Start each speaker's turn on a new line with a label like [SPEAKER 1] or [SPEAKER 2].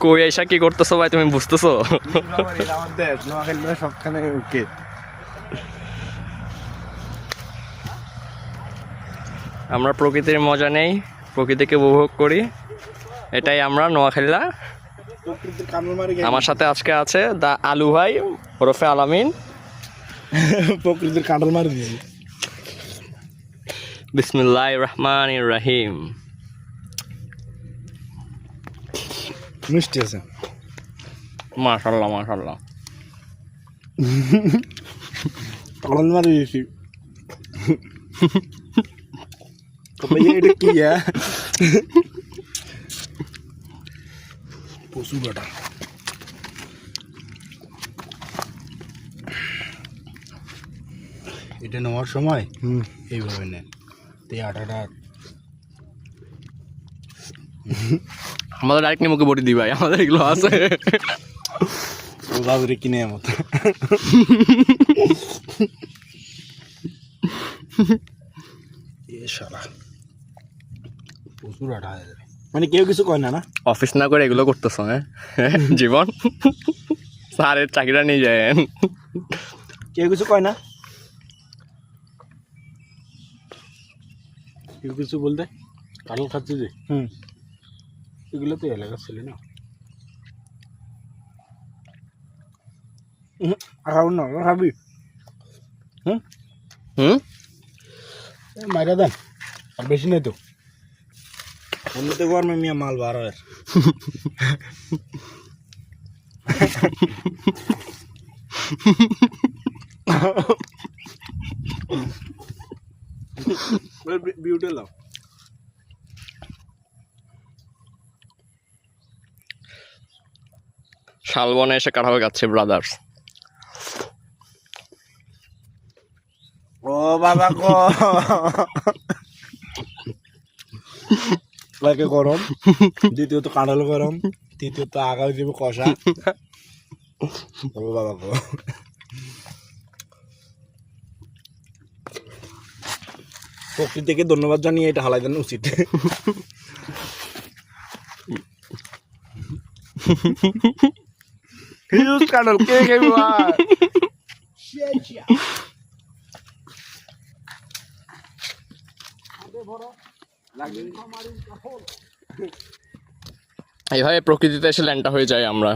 [SPEAKER 1] কই এসা কি করতেছো ভাই, তুমি বুঝতেছো? আমরা প্রকৃতির মজা নেই, প্রকৃতিকে উপভোগ করি, এটাই আমরা নোয়াখালীরা। আমার সাথে আজকে আছে দা আলু ভাই ওরফে আলামিন।
[SPEAKER 2] প্রকৃতির কাঁঠাল মারি দিয়েছি।
[SPEAKER 1] বিসমিল্লাহির রহমানির রহিম।
[SPEAKER 2] মিষ্টি আছে,
[SPEAKER 1] মাশাআল্লাহ মাশাআল্লাহ।
[SPEAKER 2] কাঁঠাল মারি দিয়েছি। এটা কি পশু বেটা। এটা নেওয়ার সময় এইভাবে নেন, এই আটাটা
[SPEAKER 1] আমাদের ডাইরেক্ট মুখে বটি দি ভাই, আমাদের এগুলো আছে।
[SPEAKER 2] বাবুরে কিনে মত সারা প্রচুর আটা হয়ে যাবে। মানে কেউ কিছু কয় না না,
[SPEAKER 1] অফিস না করে এগুলো করতেছো? হ্যাঁ জীবন স্যারের চাকরিটা নিয়ে যায়।
[SPEAKER 2] কেউ কিছু কয় না, কেউ কিছু বলতে কাঁঠাল খাচ্ছি যে এগুলো তো এলাকার ছেলে না। খাবো না, খাবি? মাইরা দেন, আর বেশি নেই তো। এমনিতে গরমে মিয়া মাল বার হয়। বিউটি লাও।
[SPEAKER 1] শালবনে এসে কাঁঠাল খাচ্ছে ব্রাদার্স।
[SPEAKER 2] ও বাবা গো, লাগে গরম, দ্বিতীয়ত কাঁঠাল গরম, তৃতীয়ত আগামী দিব কষা। ও বাবা গো, প্রকৃতিকে ধন্যবাদ জানিয়ে এটা হালাই দেন উচিত। হিউজ কাঁঠাল কে খাইব?
[SPEAKER 1] এইভাবে প্রকৃতিতে এসে ল্যান্ডটা হয়ে যায় আমরা।